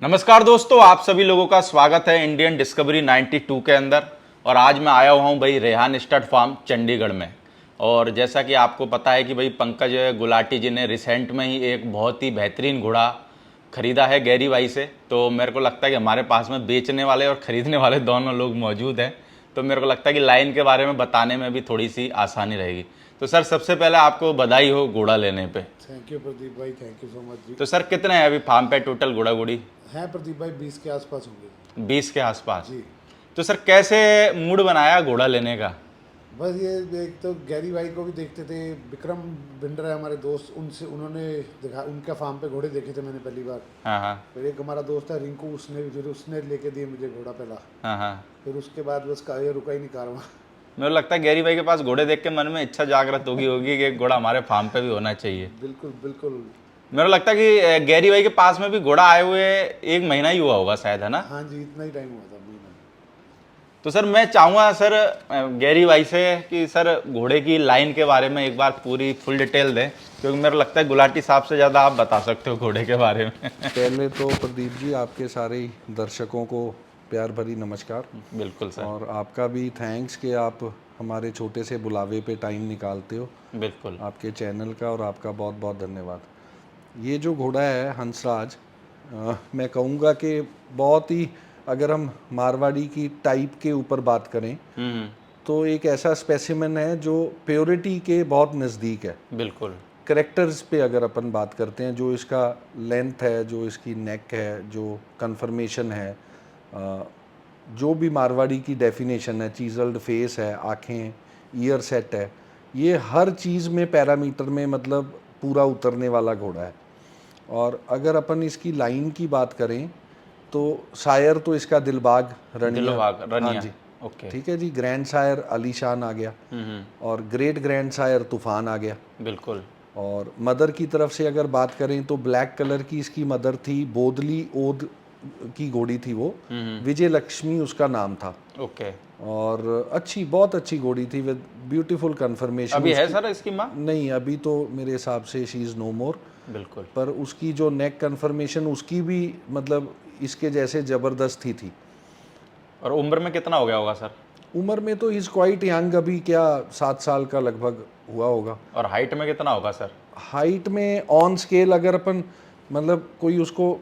नमस्कार दोस्तों, आप सभी लोगों का स्वागत है इंडियन डिस्कवरी 92 के अंदर। और आज मैं आया हुआ हूँ भाई रेहान स्टड फार्म चंडीगढ़ में। और जैसा कि आपको पता है कि भाई पंकज गुलाटी जी ने रिसेंट में ही एक बहुत ही बेहतरीन घोड़ा खरीदा है गैरी भाई से। तो मेरे को लगता है कि हमारे पास में बेचने वाले और ख़रीदने वाले दोनों लोग मौजूद हैं। तो मेरे को लगता है कि लाइन के बारे में बताने में भी थोड़ी सी आसानी रहेगी। तो सर, सबसे पहले आपको बधाई हो घोड़ा लेने पे। थैंक यू प्रदीप भाई, थैंक यू सो मच जी। तो सर, कितने हैं अभी फार्म पे टोटल घोड़ा घोड़ी? हैं प्रदीप भाई 20 के आसपास होंगे 20 के आसपास। जी। तो सर, कैसे मूड बनाया घोड़ा लेने का? बस ये एक तो गैरी भाई को भी देखते थे, विक्रम बिंडर है हमारे दोस्त, उनसे उन्होंने दिखा, उनके फार्म पे घोड़े देखे थे मैंने पहली बार। हाँ हाँ फिर एक हमारा दोस्त है रिंकू, उसने लेके दिए मुझे घोड़ा पहला। हाँ हाँ। फिर उसके बाद बस ये रुका ही नहीं कारवां। मेरे को लगता है गैरी भाई के पास घोड़े देख के मन में इच्छा जागृत होगी होगी कि एक घोड़ा हमारे फार्म पे भी होना चाहिए। बिल्कुल बिल्कुल। मेरे को लगता है कि गैरी भाई के पास में भी घोड़ा आए हुए 1 महीना ही हुआ होगा शायद, है ना? हाँ जी, इतना ही टाइम हुआ था महीना। तो सर, मैं चाहूँगा सर गैरी भाई से कि सर घोड़े की लाइन के बारे में एक बार पूरी फुल डिटेल दें, क्योंकि मेरे को लगता है गुलाटी साहब से ज़्यादा आप बता सकते हो घोड़े के बारे में। पहले तो प्रदीप जी आपके सारे ही दर्शकों को प्यार भरी नमस्कार। बिल्कुल सर। और आपका भी थैंक्स कि आप हमारे छोटे से बुलावे पे टाइम निकालते हो। बिल्कुल। आपके चैनल का और आपका बहुत बहुत धन्यवाद। ये जो घोड़ा है हंसराज, मैं कहूँगा कि बहुत ही, अगर हम मारवाड़ी की टाइप के ऊपर बात करें तो एक ऐसा स्पेसिमेन है जो प्योरिटी के बहुत नज़दीक है। बिल्कुल। करेक्टर्स पे अगर अपन बात करते हैं, जो इसका लेंथ है, जो इसकी नेक है, जो कन्फर्मेशन है, जो भी मारवाड़ी की डेफिनेशन है, चीजल्ड फेस है, आँखें, ईयर सेट है, ये हर चीज़ में पैरामीटर में मतलब पूरा उतरने वाला घोड़ा है। और अगर अपन इसकी लाइन की बात करें तो शायर तो इसका दिलबाग रनिया। दिलबाग रनिया। हाँ जी, ओके। ठीक है जी। ग्रैंड शायर अलीशान आ गया और ग्रेट ग्रैंड शायर तूफान आ गया। बिल्कुल। और मदर की तरफ से अगर बात करें तो ब्लैक कलर की इसकी मदर थी, बोदली ओद की घोड़ी थी वो, विजय लक्ष्मी उसका नाम था। ओके। और अच्छी, बहुत अच्छी घोड़ी थी विद ब्यूटीफुल कन्फर्मेशन। अभी है सर इसकी माँ? नहीं, अभी तो मेरे हिसाब से शी इज़ नो मोर। बिल्कुल। पर उसकी जो नेक कन्फर्मेशन उसकी भी मतलब इसके जैसे ज़बरदस्त ही थी। और उम्र में कितना हो गया होगा सर? उम्र में तो इज़ क्वाइट यंग, अभी क्या 7 साल का लगभग हुआ होगा। और हाइट में कितना होगा सर? हाइट में ऑन स्केल अगर अपन मतलब कोई उसको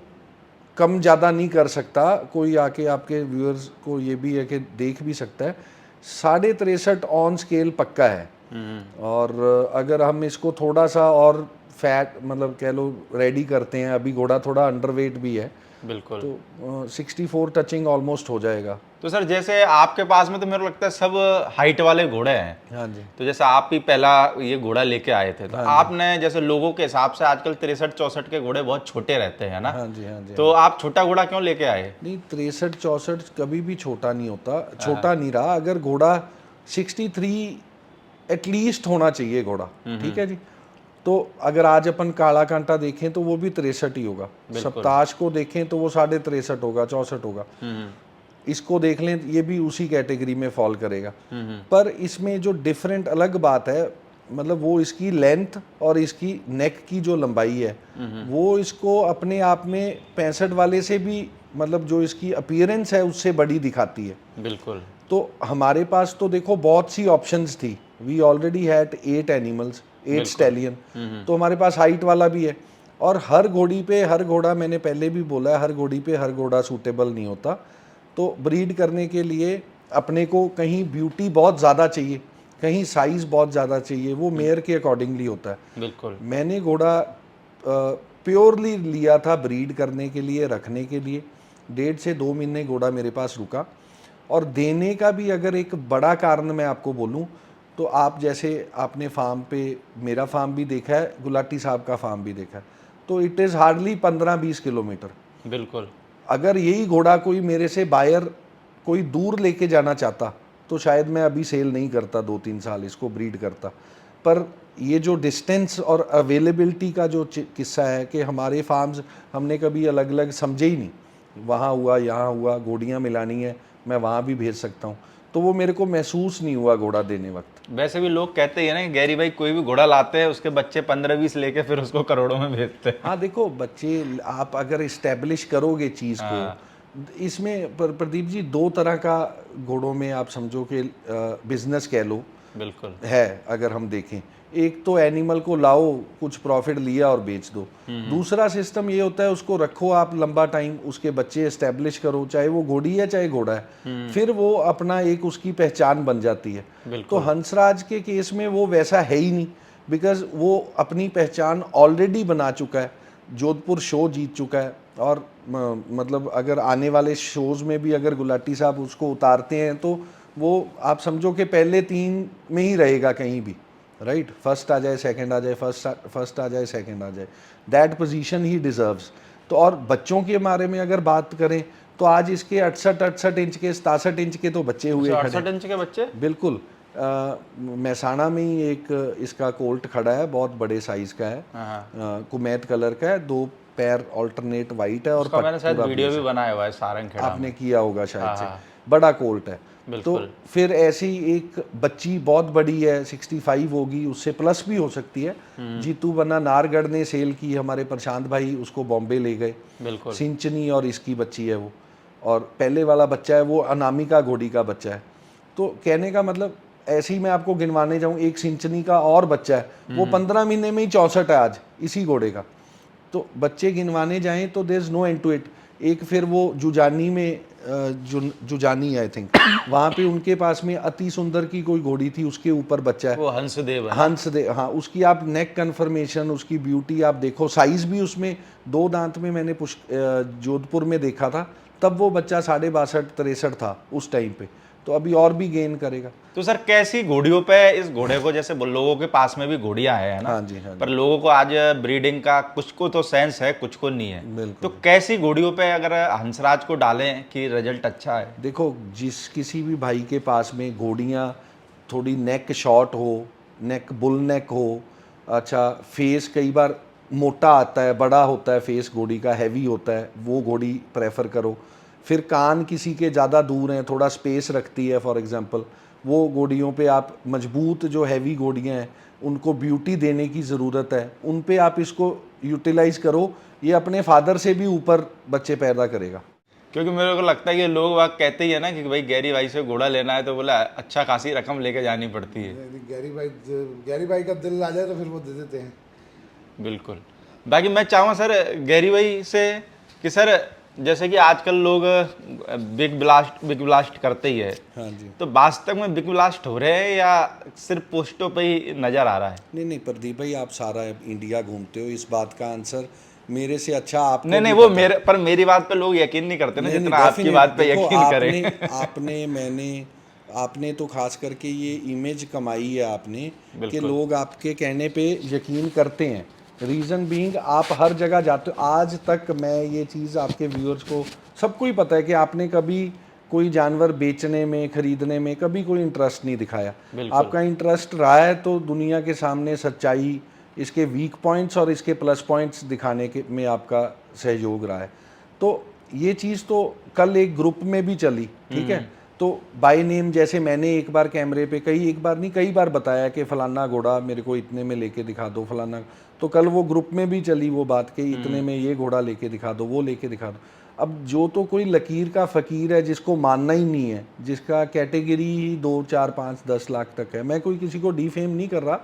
कम ज़्यादा नहीं कर सकता, कोई आके आपके व्यूअर्स को ये भी है कि देख भी सकता है, 63.5 ऑन स्केल पक्का है। और अगर हम इसको थोड़ा सा और फैट मतलब कह लो रेडी करते हैं, अभी घोड़ा थोड़ा अंडरवेट भी है, बिल्कुल। तो 64 टचिंग ऑलमोस्ट हो जाएगा। तो सर, जैसे आपके पास में तो मेरे को लगता है सब हाइट वाले घोड़े हैं। हाँ जी। तो जैसे आप भी पहला ये घोड़ा लेके आए थे, तो आपने जैसे लोगों के हिसाब से आजकल 63-64 के घोड़े बहुत छोटे रहते हैं ना? हाँ जी, हाँ जी। तो आप छोटा घोड़ा क्यों लेके आए? नहीं, 63-64 कभी भी छोटा नहीं होता, छोटा नहीं रहा। अगर घोड़ा 63 एटलीस्ट होना चाहिए घोड़ा, ठीक है जी। तो अगर आज अपन काला कांटा देखें तो वो भी 63 ही होगा, सप्ताश को देखें तो वो 63.5 होगा, 64 होगा। इसको देख लें, ये भी उसी कैटेगरी में फॉल करेगा। पर इसमें जो डिफरेंट अलग बात है, मतलब वो इसकी लेंथ और इसकी नेक की जो लंबाई है, वो इसको अपने आप में 65 वाले से भी मतलब जो इसकी अपीयरेंस है उससे बड़ी दिखाती है। बिल्कुल। तो हमारे पास तो देखो बहुत सी ऑप्शंस थी, we already had 8 animals, 8 stallion. तो हमारे पास हाइट वाला भी है। और हर घोड़ी पे हर घोड़ा, मैंने पहले भी बोला है, हर घोड़ी पे हर घोड़ा सूटेबल नहीं होता। तो ब्रीड करने के लिए अपने को कहीं ब्यूटी बहुत ज़्यादा चाहिए, कहीं साइज़ बहुत ज़्यादा चाहिए, वो मेयर के अकॉर्डिंगली होता है। बिल्कुल। मैंने घोड़ा प्योरली लिया था ब्रीड करने के लिए, रखने के लिए। 1.5 से 2 महीने घोड़ा मेरे पास रुका। और देने का भी अगर एक बड़ा कारण मैं आपको बोलूं तो आप जैसे आपने फार्म पे मेरा फार्म भी देखा है, गुलाटी साहब का फार्म भी देखा है, तो इट इज़ हार्डली 15-20 किलोमीटर। बिल्कुल। अगर यही घोड़ा कोई मेरे से बायर कोई दूर लेके जाना चाहता तो शायद मैं अभी सेल नहीं करता, 2-3 साल इसको ब्रीड करता। पर ये जो डिस्टेंस और अवेलेबिलिटी का जो किस्सा है कि हमारे फार्म्स हमने कभी अलग अलग समझे ही नहीं, वहाँ हुआ यहाँ हुआ, घोड़ियाँ मिलानी है मैं वहाँ भी भेज सकता हूँ। तो वो मेरे को महसूस नहीं हुआ घोड़ा देने वक्त। वैसे भी लोग कहते ही है ना कि गैरी भाई कोई भी घोड़ा लाते हैं उसके बच्चे 15-20 लेके फिर उसको करोड़ों में बेचते हैं। हाँ देखो, बच्चे आप अगर इस्टेब्लिश करोगे चीज़ को, इसमें प्रदीप जी दो तरह का घोड़ों में आप समझो कि बिजनेस कह लो बिल्कुल है। अगर हम देखें, एक तो एनिमल को लाओ, कुछ प्रॉफिट लिया और बेच दो। दूसरा सिस्टम ये होता है उसको रखो आप लंबा टाइम, उसके बच्चे एस्टेब्लिश करो, चाहे वो घोड़ी है चाहे घोड़ा है, फिर वो अपना एक उसकी पहचान बन जाती है। तो हंसराज के केस में वो वैसा है ही नहीं, बिकॉज वो अपनी पहचान ऑलरेडी बना चुका है, जोधपुर शो जीत चुका है। और मतलब अगर आने वाले शोज़ में भी अगर गुलाटी साहब उसको उतारते हैं तो वो आप समझो कि पहले 3 में ही रहेगा कहीं भी, राइट। फर्स्ट आ जाए, सेकंड आ जाए, फर्स्ट आ जाए, सेकंड आ जाए, दैट पोजीशन ही डिजर्व्स। तो और बच्चों के बारे में अगर बात करें तो आज इसके 68 इंच के, 67 इंच के तो बच्चे हुए खड़े। 68 इंच के बच्चे बिल्कुल। महसाणा में ही एक इसका कोल्ट खड़ा है, बहुत बड़े साइज का है, कुमैत कलर का है, 2 पैर ऑल्टरनेट वाइट है और उसका मैंने शायद वीडियो भी बनाया हुआ है सारंग खेड़ा आपने किया होगा शायद से, बड़ा कोल्ट है। तो फिर ऐसी एक बच्ची बहुत बड़ी है, 65 होगी, उससे प्लस भी हो सकती है। जीतू बना नारगढ़ ने सेल की, हमारे प्रशांत भाई उसको बॉम्बे ले गए। सिंचनी और इसकी बच्ची है वो, और पहले वाला बच्चा है वो अनामिका घोड़ी का बच्चा है। तो कहने का मतलब ऐसे ही मैं आपको गिनवाने जाऊँ, एक सिंचनी का और बच्चा है, वो 15 महीने में ही 64 है आज इसी घोड़े का। तो बच्चे गिनवाने जाएं तो there is no end to it. एक फिर वो जुजानी में जुजानी आई थिंक, वहाँ पे उनके पास में अति सुंदर की कोई घोड़ी थी, उसके ऊपर बच्चा है, वो हंसदेव है। हंसदेव, हाँ। उसकी आप नेक कन्फर्मेशन, उसकी ब्यूटी आप देखो, साइज भी उसमें 2 दांत में मैंने जोधपुर में देखा था, तब वो बच्चा 62-63 था उस टाइम पे। तो अभी और भी गेन करेगा। तो सर कैसी घोड़ियों पे इस घोड़े को, जैसे लोगों के पास में भी घोड़ियां है ना, हाँ जी, हाँ जी। पर लोगों को आज ब्रीडिंग का कुछ को तो सेंस है, कुछ को नहीं है। तो कैसी घोड़ियों पे अगर हंसराज को डालें कि रिजल्ट अच्छा है? देखो, जिस किसी भी भाई के पास में घोड़ियाँ थोड़ी नेक शॉर्ट हो, नेक बुल नेक हो, अच्छा फेस कई बार मोटा आता है, बड़ा होता है फेस घोड़ी का, हैवी होता है, वो घोड़ी प्रेफर करो। फिर कान किसी के ज़्यादा दूर हैं, थोड़ा स्पेस रखती है फॉर एग्जांपल, वो घोड़ियों पे आप मजबूत जो हैवी घोड़ियाँ हैं उनको ब्यूटी देने की ज़रूरत है, उन पे आप इसको यूटिलाइज़ करो। ये अपने फादर से भी ऊपर बच्चे पैदा करेगा। क्योंकि मेरे को लगता है कि लोग वाक कहते ही है ना कि भाई गैरी भाई से घोड़ा लेना है तो बोला अच्छा खासी रकम लेके जानी पड़ती है। गैरी भाई का दिल आ जाए तो फिर वो दे देते हैं। बिल्कुल। बाकी मैं चाहूँगा सर गैरी भाई से कि सर जैसे कि आजकल लोग बिग ब्लास्ट करते ही है, हाँ जी। तो वास्तव में बिग ब्लास्ट हो रहे हैं या सिर्फ पोस्टों पे ही नज़र आ रहा है? नहीं प्रदीप भाई, आप सारा इंडिया घूमते हो, इस बात का आंसर मेरे से अच्छा आपको नहीं वो मेरी बात पे लोग यकीन नहीं करते ना, जितना आपकी बात पे यकीन करें। आपने तो खास करके ये इमेज कमाई है आपने कि लोग आपके कहने पे यकीन करते हैं। रीज़न बीइंग आप हर जगह जाते हो। आज तक मैं ये चीज़ आपके व्यूअर्स को सबको ही पता है कि आपने कभी कोई जानवर बेचने में, खरीदने में कभी कोई इंटरेस्ट नहीं दिखाया। आपका इंटरेस्ट रहा है तो दुनिया के सामने सच्चाई, इसके वीक पॉइंट्स और इसके प्लस पॉइंट्स दिखाने के में आपका सहयोग रहा है। तो ये चीज़ तो कल एक ग्रुप में भी चली, ठीक है। तो बाय नेम जैसे मैंने एक बार कैमरे पे एक बार नहीं कई बार बताया कि फ़लाना घोड़ा मेरे को इतने में लेके दिखा दो, फलाना, तो कल वो ग्रुप में भी चली वो बात कि इतने में ये घोड़ा लेके दिखा दो, वो लेके दिखा दो। अब जो तो कोई लकीर का फ़कीर है जिसको मानना ही नहीं है, जिसका कैटेगरी ही 2, 4, 5, 10 लाख तक है, मैं कोई किसी को डिफेम नहीं कर रहा,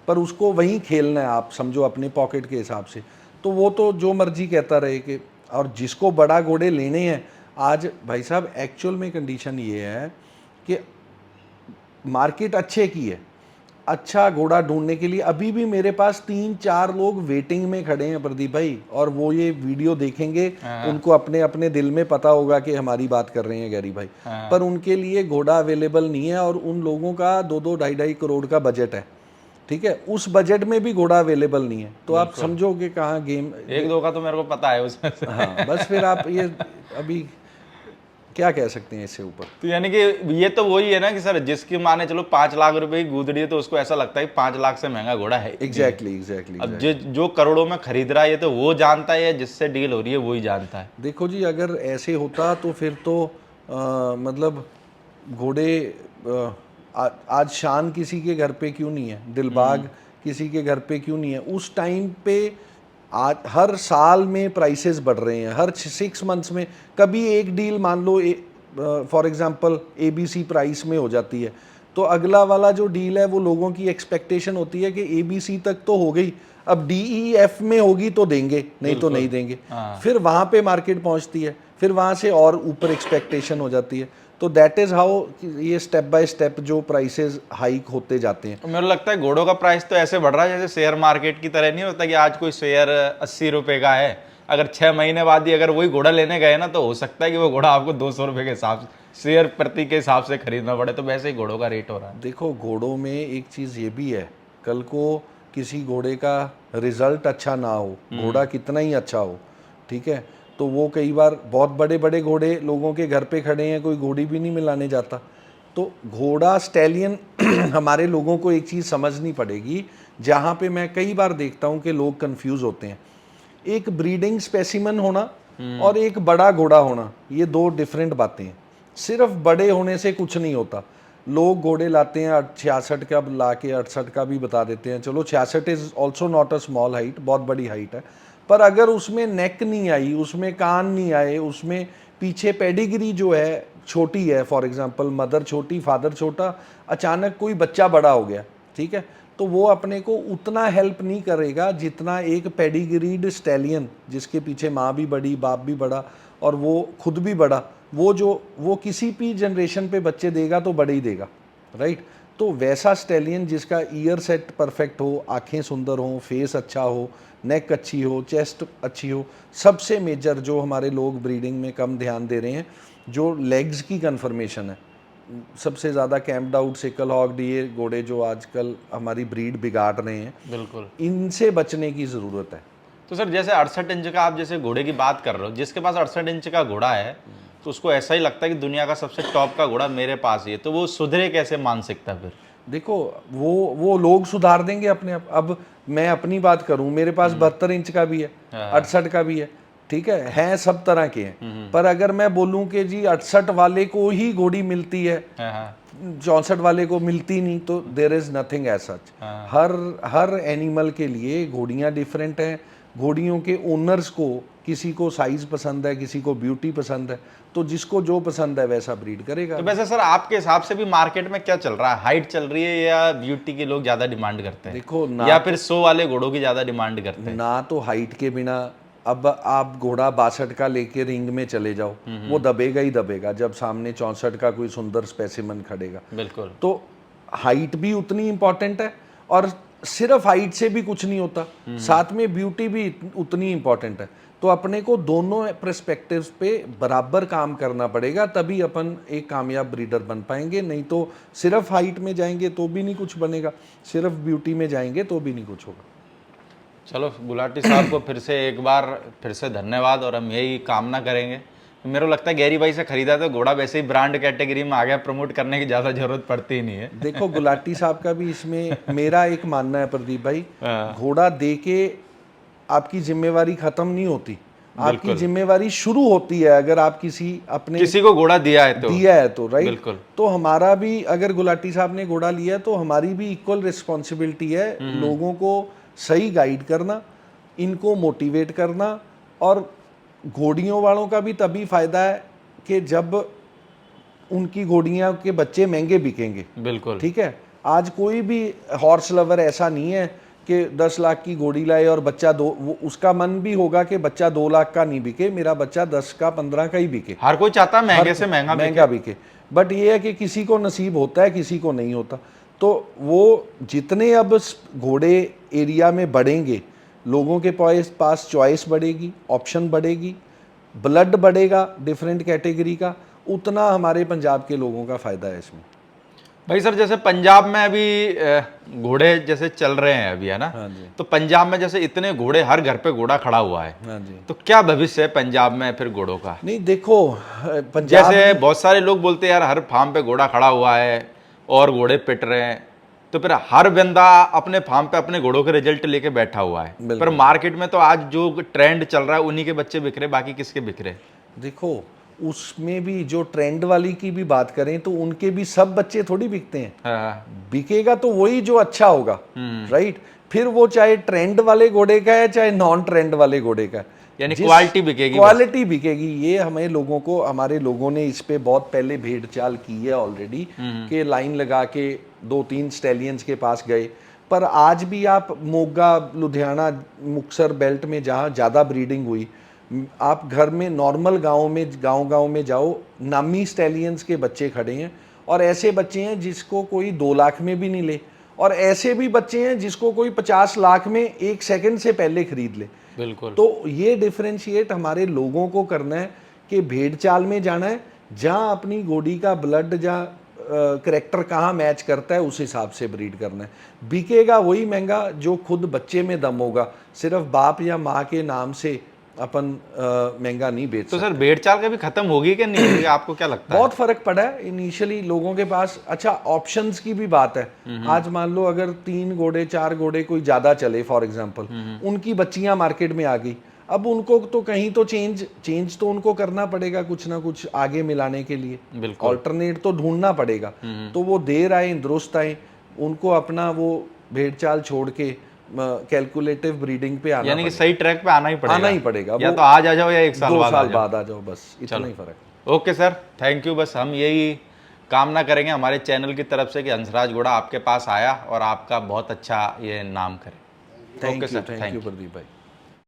पर उसको वहीं खेलना है, आप समझो अपने पॉकेट के हिसाब से, तो वो तो जो मर्जी कहता रहे कि। और जिसको बड़ा घोड़े लेने हैं, आज भाई साहब एक्चुअल में कंडीशन ये है कि मार्केट अच्छे की है, अच्छा घोड़ा ढूंढने के लिए अभी भी मेरे पास 3-4 लोग वेटिंग में खड़े हैं प्रदीप भाई, और वो ये वीडियो देखेंगे, उनको अपने अपने दिल में पता होगा कि हमारी बात कर रहे हैं गैरी भाई, पर उनके लिए घोड़ा अवेलेबल नहीं है, और उन लोगों का 2-2, 2.5 करोड़ का बजट है, ठीक है, उस बजट में भी घोड़ा अवेलेबल नहीं है। तो आप समझो कि कहाँ गेम। 1-2 का तो मेरे को पता है उसमें से। हाँ, बस फिर आप ये अभी क्या कह सकते हैं इससे ऊपर। तो यानी कि ये तो वही है ना कि सर जिसकी माने चलो 5 लाख रुपए की गूदड़ी है तो उसको ऐसा लगता है कि 5 लाख से महंगा घोड़ा है। एग्जैक्टली। अब जो करोड़ों में खरीद रहा है ये तो वो जानता है, जिससे डील हो रही है वही जानता है। देखो जी, अगर ऐसे होता तो फिर तो मतलब घोड़े आज शान किसी के घर पे क्यों नहीं है, दिलबाग किसी के घर पे क्यों नहीं है। उस टाइम पे आज हर साल में प्राइसेस बढ़ रहे हैं, हर 6 मंथ्स में कभी एक डील मान लो फॉर एग्जांपल ABC प्राइस में हो जाती है, तो अगला वाला जो डील है वो लोगों की एक्सपेक्टेशन होती है कि ABC तक तो हो गई, अब DEF में होगी तो देंगे, नहीं तो नहीं देंगे। फिर वहाँ पे मार्केट पहुँचती है, फिर वहाँ से और ऊपर एक्सपेक्टेशन हो जाती है। तो दैट इज़ हाउ ये स्टेप बाय स्टेप जो प्राइसेस हाइक होते जाते हैं। मेरे को लगता है घोड़ों का प्राइस तो ऐसे बढ़ रहा है जैसे शेयर मार्केट की तरह नहीं होता कि आज कोई शेयर 80 रुपए का है, अगर 6 महीने बाद ही अगर वही घोड़ा लेने गए ना तो हो सकता है कि वो घोड़ा आपको 200 रुपए के हिसाब से शेयर प्रति के हिसाब से खरीदना पड़े। तो वैसे ही घोड़ों का रेट हो रहा है। देखो घोड़ों में एक चीज़ ये भी है, कल को किसी घोड़े का रिजल्ट अच्छा ना हो, घोड़ा कितना ही अच्छा हो, ठीक है, तो वो कई बार बहुत बड़े बड़े घोड़े लोगों के घर पे खड़े हैं, कोई घोड़ी भी नहीं मिलाने जाता। तो घोड़ा स्टैलियन हमारे लोगों को एक चीज़ समझनी पड़ेगी, जहाँ पे मैं कई बार देखता हूँ कि लोग कंफ्यूज होते हैं। एक ब्रीडिंग स्पेसिमन होना और एक बड़ा घोड़ा होना, ये दो डिफरेंट बातें हैं। सिर्फ बड़े होने से कुछ नहीं होता। लोग घोड़े लाते हैं 66 का ला के 68 का भी बता देते हैं, चलो 66 is also not a small height, बहुत बड़ी हाइट है, पर अगर उसमें नेक नहीं आई, उसमें कान नहीं आए, उसमें पीछे पेडिग्री जो है छोटी है, फॉर एग्जांपल मदर छोटी फादर छोटा, अचानक कोई बच्चा बड़ा हो गया, ठीक है, तो वो अपने को उतना हेल्प नहीं करेगा जितना एक पेडिग्रीड स्टैलियन जिसके पीछे माँ भी बड़ी बाप भी बड़ा और वो खुद भी बड़ा, वो किसी भी जनरेशन पे बच्चे देगा तो बड़े ही देगा, राइट। तो वैसा स्टैलियन जिसका ईयर सेट परफेक्ट हो, आंखें सुंदर हो, फेस अच्छा हो, नेक अच्छी हो, चेस्ट अच्छी हो, सबसे मेजर जो हमारे लोग ब्रीडिंग में कम ध्यान दे रहे हैं, जो लेग्स की कन्फर्मेशन है, सबसे ज़्यादा कैम्प्ड आउट सिकल हॉग्ड ये घोड़े जो आजकल हमारी ब्रीड बिगाड़ रहे हैं, बिल्कुल, इनसे बचने की ज़रूरत है। तो सर जैसे 68 इंच का आप जैसे घोड़े की बात कर रहे हो, जिसके पास 68 इंच का घोड़ा है तो उसको ऐसा ही लगता है कि दुनिया का सबसे टॉप का घोड़ा मेरे पास ही है, तो वो सुधरे कैसे मानसिकता फिर? देखो वो लोग सुधार देंगे अपने आप। अब मैं अपनी बात करूं, मेरे पास 72 इंच का भी है, 68 का भी है, ठीक है सब तरह के हैं, पर अगर मैं बोलूं कि जी 68 वाले को ही घोड़ी मिलती है, 64 वाले को मिलती नहीं, तो there is nothing as such. हर एनिमल के लिए घोड़ियां डिफरेंट हैं। घोड़ियों के ओनर्स को, किसी को साइज पसंद है, किसी को ब्यूटी पसंद है, तो जिसको जो पसंद है वैसा ब्रीड करेगा। तो वैसे सर आपके हिसाब से भी मार्केट में क्या चल रहा है, हाइट चल रही है या ब्यूटी की लोग ज्यादा डिमांड करते हैं? देखो या फिर 100 वाले घोड़ों की ज्यादा डिमांड करते हैं? ना तो हाइट के बिना, अब आप घोड़ा 62 का लेके रिंग में चले जाओ, वो दबेगा ही दबेगा जब सामने 64 का कोई सुंदर स्पेसिमन खड़ेगा। बिल्कुल। तो हाइट भी उतनी इंपॉर्टेंट है, और सिर्फ हाइट से भी कुछ नहीं होता, साथ में ब्यूटी भी उतनी इंपॉर्टेंट है। तो अपने को दोनों पर्सपेक्टिव्स पे बराबर काम करना पड़ेगा, तभी अपन एक कामयाब ब्रीडर बन पाएंगे। नहीं तो सिर्फ हाइट में जाएंगे तो भी नहीं कुछ बनेगा, सिर्फ ब्यूटी में जाएंगे तो भी नहीं कुछ होगा। चलो गुलाटी साहब को फिर से धन्यवाद, और हम यही कामना करेंगे। मेरे को लगता है गैरी भाई से खरीदा तो घोड़ा वैसे ही ब्रांड कैटेगरी में आ गया, प्रमोट करने की ज़्यादा जरूरत पड़ती ही नहीं है। देखो गुलाटी साहब का भी इसमें मेरा एक मानना है प्रदीप भाई, घोड़ा दे के आपकी जिम्मेवारी खत्म नहीं होती, आपकी जिम्मेवारी शुरू होती है अगर आप किसी को घोड़ा दिया है तो राइट। बिल्कुल। तो हमारा भी, अगर गुलाटी साहब ने घोड़ा लिया है तो हमारी भी इक्वल रिस्पॉन्सिबिलिटी है लोगों को सही गाइड करना, इनको मोटिवेट करना। और घोड़ियों वालों का भी तभी फायदा है कि जब उनकी घोड़ियां के बच्चे महंगे बिकेंगे। बिल्कुल, ठीक है। आज कोई भी हॉर्स लवर ऐसा नहीं है कि 10 लाख की घोड़ी लाए और बच्चा उसका मन भी होगा कि बच्चा 2 लाख का नहीं बिके, मेरा बच्चा 10 का 15 का ही बिके। हर कोई चाहता है महंगे से महंगा बिके, बट ये है कि किसी को नसीब होता है, किसी को नहीं होता। तो वो जितने अब घोड़े एरिया में बढ़ेंगे, लोगों के पास चॉइस बढ़ेगी, ऑप्शन बढ़ेगी, ब्लड बढ़ेगा डिफरेंट कैटेगरी का, उतना हमारे पंजाब के लोगों का फ़ायदा है इसमें। भाई सर जैसे पंजाब में अभी घोड़े जैसे चल रहे हैं अभी, है ना? हाँ जी। तो पंजाब में जैसे इतने घोड़े, हर घर पे घोड़ा खड़ा हुआ है। हाँ जी। तो क्या भविष्य है पंजाब में फिर घोड़ों का? नहीं देखो, पंजाब जैसे बहुत सारे लोग बोलते हैं यार हर फार्म पे घोड़ा खड़ा हुआ है और घोड़े पिट रहे हैं, तो फिर हर बंदा अपने फार्म पे अपने घोड़ों के रिजल्ट लेके बैठा हुआ है, पर मार्केट में तो आज जो ट्रेंड चल रहा है उन्हीं के बच्चे बिक रहे, बाकी किसके बिक रहे? देखो उसमें भी जो ट्रेंड वाली की भी बात करें तो उनके भी सब बच्चे थोड़ी बिकते हैं। हाँ, बिकेगा तो वही जो अच्छा होगा, राइट। फिर वो चाहे ट्रेंड वाले घोड़े का है चाहे नॉन ट्रेंड वाले घोड़े का है, यानी क्वालिटी बिकेगी, क्वालिटी बिकेगी। ये हमें लोगों को, हमारे लोगों ने इस पे बहुत पहले भेड़ चाल की है ऑलरेडी, कि लाइन लगा के 2-3 स्टैलियंस के पास गए। पर आज भी आप मोगा, लुधियाना, मुक्तसर बेल्ट में जहाँ ज़्यादा ब्रीडिंग हुई, आप घर में नॉर्मल गांव में जाओ, नामी स्टैलियंस के बच्चे खड़े हैं। और ऐसे बच्चे हैं जिसको कोई 2 लाख में भी नहीं ले, और ऐसे भी बच्चे हैं जिसको कोई 50 लाख में 1 सेकंड से पहले खरीद ले। बिल्कुल। तो ये डिफरेंशिएट हमारे लोगों को करना है कि भेड़ चाल में जाना है, जहाँ अपनी घोड़ी का ब्लड, जहाँ करेक्टर कहाँ मैच करता है, उस हिसाब से ब्रीड करना है। बिकेगा वही महंगा जो खुद बच्चे में दम होगा। सिर्फ बाप या माँ के नाम से अपन महंगा नहीं बेच तो सकते। सर भेड़ चाल कभी खत्म होगी कि नहीं होगी, आपको क्या लगता है? बहुत फर्क पड़ा है इनिशियली लोगों के पास। अच्छा, ऑप्शंस की भी बात है। आज मान लो अगर 3 घोड़े 4 घोड़े कोई ज्यादा चले फॉर एग्जांपल, उनकी बच्चियां मार्केट में आ गई, अब उनको तो कहीं तो चेंज तो उनको करना पड़ेगा, कुछ ना कुछ आगे मिलाने के लिए। बिल्कुल। ऑल्टरनेट तो ढूंढना पड़ेगा। तो वो देर आए दुरुस्त आए, उनको अपना वो भेड़ चाल छोड़ के कैलकुलेटिव ब्रीडिंग पे आना, यानी कि सही ट्रैक पे आना ही पड़ेगा। आना ही पड़ेगा। या वो तो आज आ जाओ या 1 साल 2 बाद साल बाद आ जाओ, बस इतना ही फर्क। Okay sir, thank you. बस हम यही कामना करेंगे हमारे चैनल की तरफ से कि हंसराज घोड़ा आपके पास आया और आपका बहुत अच्छा ये नाम करे। थैंक यू प्रदीप भाई।